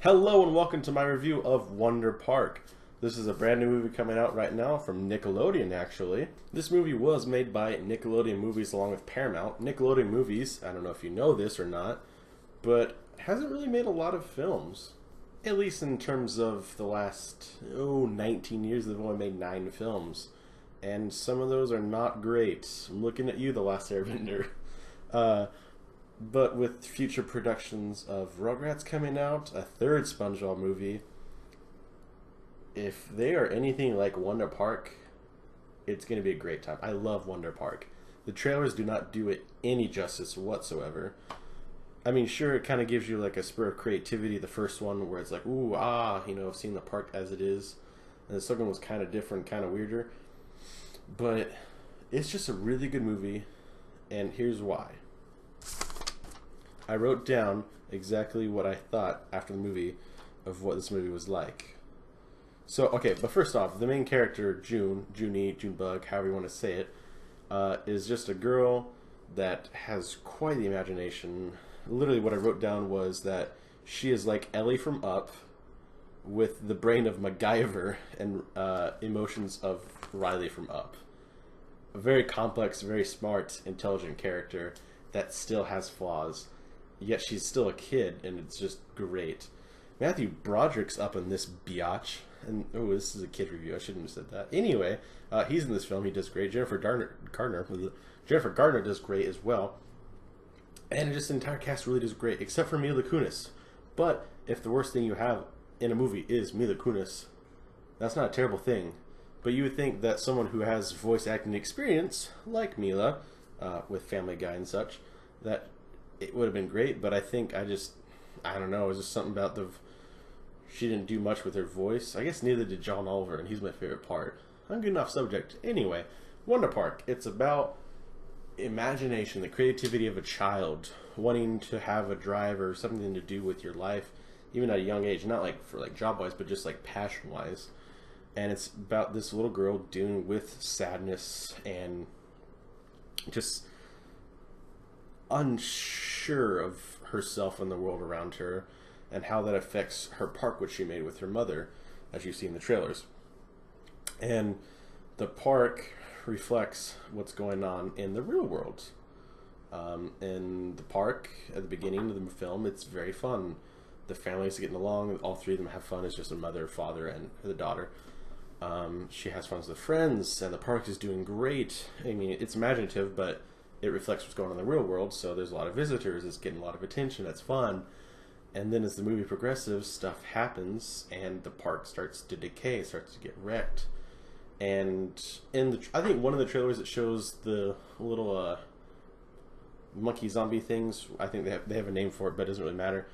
Hello and welcome to my review of Wonder Park. This is a brand new movie coming out right now from Nickelodeon, actually. This movie was made by Nickelodeon Movies along with Paramount. Nickelodeon Movies, I don't know if you know this or not, but hasn't really made a lot of films. At least in terms of the last, 19 years, they've only made 9 films. And some of those are not great. I'm looking at you, The Last Airbender. But with future productions of Rugrats coming out, a third SpongeBob movie, if they are anything like Wonder Park, it's going to be a great time. I love Wonder Park. The trailers do not do it any justice whatsoever. I mean, sure, it kind of gives you like a spur of creativity. The first one where it's like, ooh, seeing the park as it is. And the second one was kind of different, kind of weirder. But it's just a really good movie, and here's why. I wrote down exactly what I thought after the movie of what this movie was like. So, okay, but first off, the main character, Junie, Junebug, however you want to say it, is just a girl that has quite the imagination. Literally what I wrote down was that she is like Ellie from Up with the brain of MacGyver and emotions of Riley from Up. A very complex, very smart, intelligent character that still has flaws. Yet she's still a kid, and it's just great. Matthew Broderick's up in this biatch. And, this is a kid review. I shouldn't have said that. Anyway, he's in this film. He does great. Jennifer Gardner does great as well. And just the entire cast really does great, except for Mila Kunis. But if the worst thing you have in a movie is Mila Kunis, that's not a terrible thing. But you would think that someone who has voice acting experience, like Mila, with Family Guy and such, that it would have been great, but I think I don't know, it was just something about she didn't do much with her voice. I guess neither did John Oliver, and he's my favorite part. I'm good enough subject. Anyway, Wonder Park. It's about imagination, the creativity of a child, wanting to have a drive or something to do with your life, even at a young age, not like for like job-wise, but just like passion-wise. And it's about this little girl dealing with sadness and just unsure of herself and the world around her, and how that affects her park, which she made with her mother, as you see in the trailers. And the park reflects what's going on in the real world. In the park, at the beginning of the film, it's very fun. The family's getting along. All three of them have fun. It's just a mother, father, and the daughter. She has fun with friends, and the park is doing great. I mean, it's imaginative, but it reflects what's going on in the real world, so there's a lot of visitors, it's getting a lot of attention, that's fun. And then as the movie progresses, stuff happens, and the park starts to decay, starts to get wrecked. And I think one of the trailers that shows the little monkey zombie things, I think they have a name for it, but it doesn't really matter.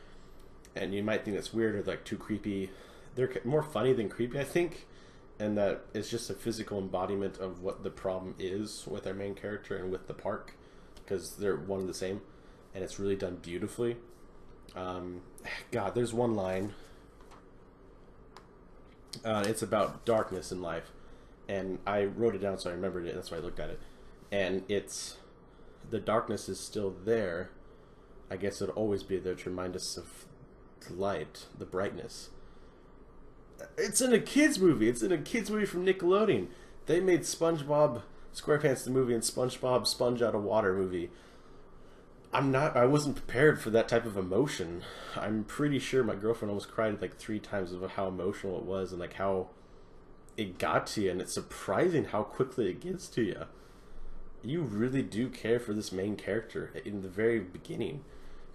And you might think that's weird or like too creepy. They're more funny than creepy, I think. And that it's just a physical embodiment of what the problem is with our main character and with the park, because they're one and the same, and it's really done beautifully. God, there's one line. It's about darkness in life, and I wrote it down so I remembered it. That's why I looked at it, and it's the darkness is still there. I guess it'll always be there to remind us of the light, the brightness. It's in a kids movie. It's in a kids movie from Nickelodeon. They made SpongeBob SquarePants the movie and SpongeBob Sponge Out of Water movie. I wasn't prepared for that type of emotion. I'm pretty sure my girlfriend almost cried like 3 times of how emotional it was and like how it got to you, and it's surprising how quickly it gets to you. You really do care for this main character in the very beginning,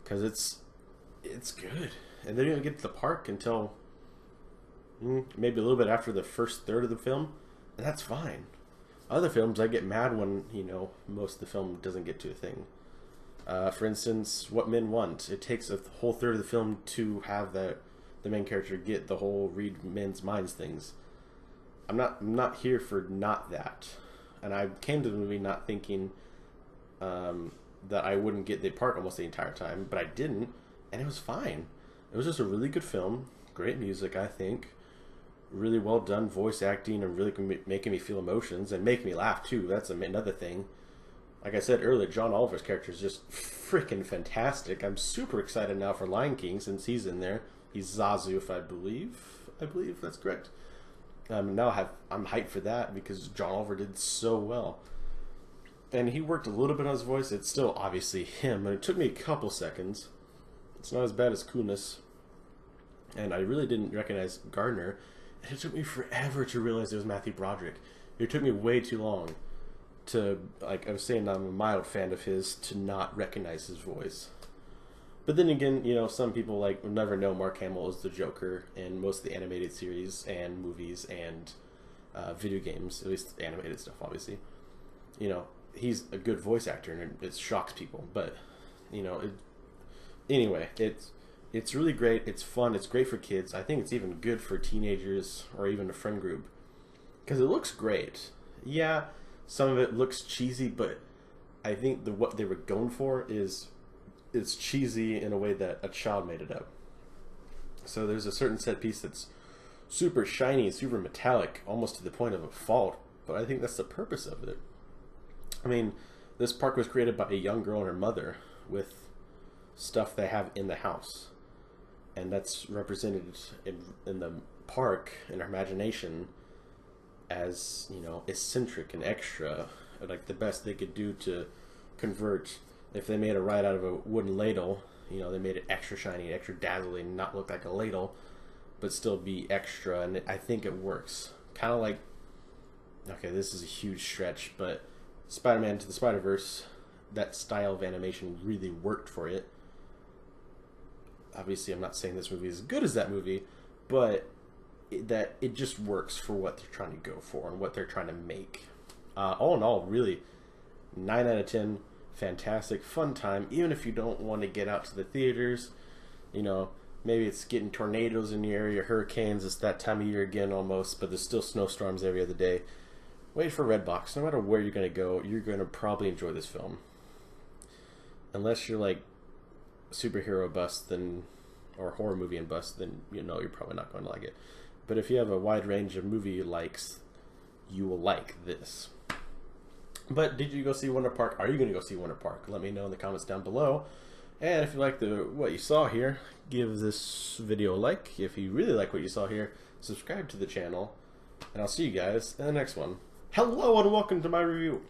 because it's good. And they don't get to the park until maybe a little bit after the first third of the film, and that's fine. Other films, I get mad when, most of the film doesn't get to a thing. For instance, What Men Want. It takes a whole third of the film to have the main character get the whole read men's minds things. I'm not here for not that. And I came to the movie not thinking that I wouldn't get the part almost the entire time, but I didn't, and it was fine. It was just a really good film. Great music, I think. Really well done voice acting, and really making me feel emotions and make me laugh too. That's another thing. Like I said earlier, John Oliver's character is just freaking fantastic. I'm super excited now for Lion King since he's in there. He's Zazu, if I believe that's correct. Now I'm hyped for that because John Oliver did so well, and he worked a little bit on his voice. It's still obviously him, and it took me a couple seconds. It's not as bad as Kunis, and I really didn't recognize Gardner. And it took me forever to realize it was Matthew Broderick. It took me way too long to, like I was saying, I'm a mild fan of his, to not recognize his voice. But then again, you know, some people like will never know Mark Hamill is the Joker in most of the animated series and movies and video games, at least animated stuff, obviously. You know, he's a good voice actor, and it shocks people. But you know, anyway, it's really great. It's fun. It's great for kids. I think it's even good for teenagers or even a friend group because it looks great. Yeah, some of it looks cheesy, but I think what they were going for is it's cheesy in a way that a child made it up. So there's a certain set piece that's super shiny, super metallic, almost to the point of a fault, but I think that's the purpose of it. I mean, this park was created by a young girl and her mother with stuff they have in the house, and that's represented in the park in her imagination as, you know, eccentric and extra, like the best they could do to convert. If they made a ride out of a wooden ladle, you know, they made it extra shiny, extra dazzling, not look like a ladle, but still be extra, and I think it works. Kind of like, okay, this is a huge stretch, but Spider-Man Into the Spider-Verse, that style of animation really worked for it. Obviously, I'm not saying this movie is as good as that movie, but it just works for what they're trying to go for and what they're trying to make. All in all, really, 9 out of 10. Fantastic, fun time. Even if you don't want to get out to the theaters, you know, maybe it's getting tornadoes in your area, hurricanes. It's that time of year again almost, but there's still snowstorms every other day. Wait for Redbox. No matter where you're going to go, you're going to probably enjoy this film. Unless you're like superhero bust, then, or horror movie and bust, then you know you're probably not going to like it. But if you have a wide range of movie you likes, you will like this. But did you go see Wonder Park? Are you going to go see Wonder Park? Let me know in the comments down below. And if you like what you saw here, give this video a like. If you really like what you saw here, subscribe to the channel. And I'll see you guys in the next one. Hello and welcome to my review.